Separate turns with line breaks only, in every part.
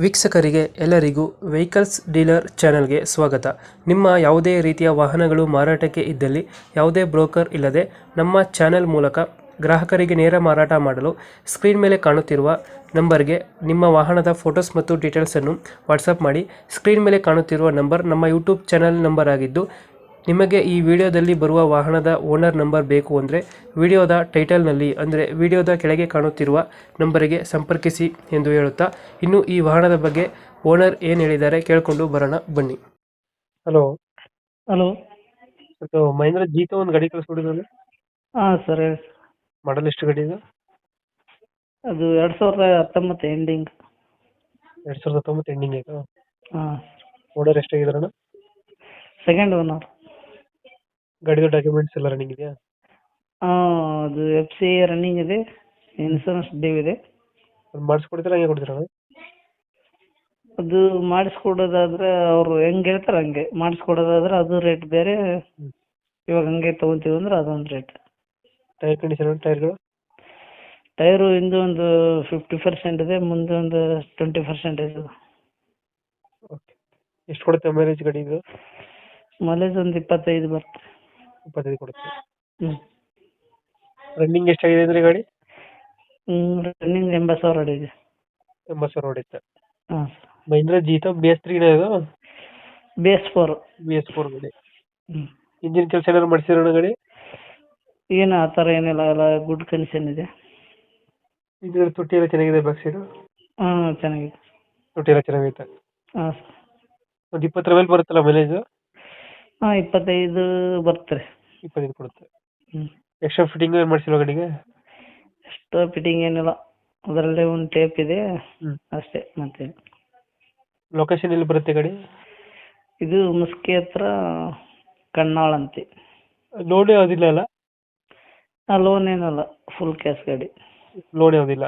ವೀಕ್ಷಕರಿಗೆ ಎಲ್ಲರಿಗೂ vehicles dealer ಚಾನೆಲ್ಗೆ ಸ್ವಾಗತ. ನಿಮ್ಮ ಯಾವುದೇ ರೀತಿಯ ವಾಹನಗಳು ಮಾರಾಟಕ್ಕೆ ಇದ್ದಲ್ಲಿ ಯಾವುದೇ ಬ್ರೋಕರ್ ಇಲ್ಲದೆ ನಮ್ಮ ಚಾನೆಲ್ ಮೂಲಕ ಗ್ರಾಹಕರಿಗೆ ನೇರ ಮಾರಾಟ ಮಾಡಲು ಸ್ಕ್ರೀನ್ ಮೇಲೆ ಕಾಣುತ್ತಿರುವ ನಂಬರ್ಗೆ ನಿಮ್ಮ ವಾಹನದ ಫೋಟೋಸ್ ಮತ್ತು ಡೀಟೇಲ್ಸನ್ನು ವಾಟ್ಸಪ್ ಮಾಡಿ. ಸ್ಕ್ರೀನ್ ಮೇಲೆ ಕಾಣುತ್ತಿರುವ ನಂಬರ್ ನಮ್ಮ ಯೂಟ್ಯೂಬ್ ಚಾನೆಲ್ ನಂಬರ್ ಆಗಿದ್ದು, ನಿಮಗೆ ಈ ವಿಡಿಯೋದಲ್ಲಿ ಬರುವ ವಾಹನದ ಓನರ್ ನಂಬರ್ ಬೇಕು ಅಂದರೆ ವಿಡಿಯೋದ ಟೈಟಲ್ನಲ್ಲಿ ಅಂದರೆ ವಿಡಿಯೋದ ಕೆಳಗೆ ಕಾಣುತ್ತಿರುವ ನಂಬರಿಗೆ ಸಂಪರ್ಕಿಸಿ ಎಂದು ಹೇಳುತ್ತಾ, ಇನ್ನು ಈ ವಾಹನದ ಬಗ್ಗೆ ಓನರ್ ಏನು ಹೇಳಿದ್ದಾರೆ ಕೇಳಿಕೊಂಡು ಬರೋಣ ಬನ್ನಿ. Hello,
hello.
ಇದು ಮಹೇಂದ್ರ ಜೀತ ಒಂದು ಗಾಡಿ ಕಳಿಸ್ಬಿಟ್ಟಿದ್ರಲ್ಲ,
ಹಾಂ ಸರ್ ಹೇಳಿ.
ಮಾಡಲ್ ಎಷ್ಟು ಗಾಡಿ ಇದು?
ಅದು 2019 ಎಂಡಿಂಗ್.
2019 ಎಂಡಿಂಗ್ ಆಯಿತು.
ಹಾಂ,
ಓನರ್ ಎಷ್ಟಾಗಿದಾರಣ?
Second owner.
ಗಾಡಿದು ಡಾಕ್ಯುಮೆಂಟ್ಸ್ ಎಲ್ಲ ರನ್ನಿಂಗ್ ಇದೆಯಾ?
ಹಾಂ, ಅದು FC ರನ್ನಿಂಗ್ ಇದೆ, ಇನ್ಸೂರೆನ್ಸ್ ಡ್ಯೂ ಇದೆ.
ಅದು ಮಾಡಿಸ್ಕೊಡ್ತೀರಾ ಹಂಗೆ ಕೊಡ್ತೀರಾ?
ಅದು ಮಾಡಿಸ್ಕೊಡೋದಾದ್ರೆ ಅವರು ಹೆಂಗೆ ಹೇಳ್ತಾರೆ ಹಂಗೆ, ಮಾಡಿಸ್ಕೊಡೋದಾದ್ರೆ ಅದು ರೇಟ್ ಬೇರೆ, ಇವಾಗ ಹಂಗೆ ತೊಗೊತೀವಿ ಅಂದ್ರೆ ಅದೊಂದು ರೇಟ್.
ಟೈರ್ ಕಂಡೀಷನ್, ಟೈರ್ಗಳು?
ಟೈರು ಹಿಂದೆ ಒಂದು 50% ಇದೆ, ಮುಂದೆ ಒಂದು 20% ಇದೆ.
ಓಕೆ. ಎಷ್ಟು ಕೊಡುತ್ತೆ ಮೈಲೇಜ್ ಗಾಡಿ ಇದು?
ಮೈಲೇಜ್ ಒಂದು 25 ಬರುತ್ತೆ.
25 ಕೊಡುತ್ತೆ.
ಹ್ಞೂ.
ರನ್ನಿಂಗ್ ಎಷ್ಟಾಗಿದೆ ಅಂದರೆ ಗಾಡಿ?
ರನ್ನಿಂಗ್ 80,000 ಇದೆ.
80,000 ಹೊಡಿತ್ತೆ.
ಹಾಂ.
ಮಹೀಂದ್ರ ಜೀತ BS3 ಇದು?
BS4.
BS4 ಗಾಡಿ.
ಹ್ಞೂ.
ಇಂಜಿನ್ ಕೆಲಸ ಏನಾದ್ರು ಮಾಡಿಸಿರೋಣ ಗಾಡಿ?
ಏನು ಆ ಥರ ಏನಿಲ್ಲ, ಎಲ್ಲ ಗುಡ್ ಕಂಡೀಷನ್ ಇದೆ.
ಇದು ತೊಟ್ಟಿ ಎಲ್ಲ ಚೆನ್ನಾಗಿದೆ, ಬ್ಯಾಕ್ ಸೈಡು?
ಹಾಂ, ಚೆನ್ನಾಗಿದೆ.
ತೊಟ್ಟಿ ಎಲ್ಲ ಚೆನ್ನಾಗೈತೆ.
ಹಾಂ.
ಒಂದು 20 ಮೇಲೆ ಬರುತ್ತಲ್ಲ ಮೈಲೇಜ್?
ಹಾಂ, 25 ಬರ್ತಾರೆ.
25 ಕೊಡುತ್ತೆ.
ಹ್ಞೂ.
ಎಕ್ಸ್ಟ್ರಾ ಫಿಟ್ಟಿಂಗ್ ಏನು ಮಾಡಿಸಿಲ್ವ ಗಾಡಿಗೆ?
ಎಕ್ಸ್ಟ್ರಾ ಫಿಟ್ಟಿಂಗ್ ಏನಿಲ್ಲ, ಅದರಲ್ಲೇ ಒಂದು ಟೇಪ್ ಇದೆ ಅಷ್ಟೇ, ಮತ್ತೆ
ಲೊಕೇಶನ್ ಎಲ್ಲಿ ಬರುತ್ತೆ ಗಾಡಿ?
ಇದು ಮುಸ್ಕಿ ಹತ್ರ ಕಣ್ಣಾಳ್ ಅಂತೆ.
ಲೋನ್ ಯಾವುದಿಲ್ಲ ಅಲ್ಲ?
ಲೋನ್ ಏನಲ್ಲ, ಫುಲ್ ಕ್ಯಾಶ್ ಗಾಡಿ.
ಲೋನ್ ಯಾವುದಿಲ್ಲ?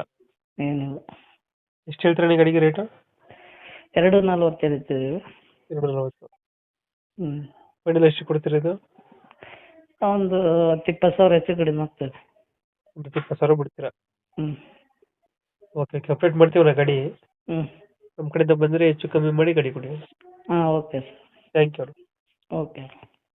ಏನಿಲ್ಲ.
ಎಷ್ಟು ಹೇಳ್ತೀರಾ ಗಾಡಿಗೆ ರೇಟು?
240 ಹೇಳ್ತಿದ್ದೀವಿ.
240.
ಹ್ಞೂ.
ಫೈನಲ್ ಎಷ್ಟು ಕೊಡ್ತೀರಾ ಇದು?
ಒಂದು 10-20 ಹೆಚ್ಚು ಕಡಿಮೆ ಆಗ್ತದೆ.
ಒಂದು 20,000 ಬಿಡ್ತೀರಾ?
ಹ್ಞೂ.
ಓಕೆ, ಕಂಪ್ಲೀಟ್ ಮಾಡ್ತೀವಲ್ಲ ಗಾಡಿ.
ಹ್ಞೂ.
ನಮ್ಮ ಕಡೆಯಿಂದ ಬಂದರೆ ಹೆಚ್ಚು ಕಮ್ಮಿ ಮಾಡಿ ಗಾಡಿ ಕೊಡಿ.
ಹಾಂ, okay sir.
Thank you.
Okay.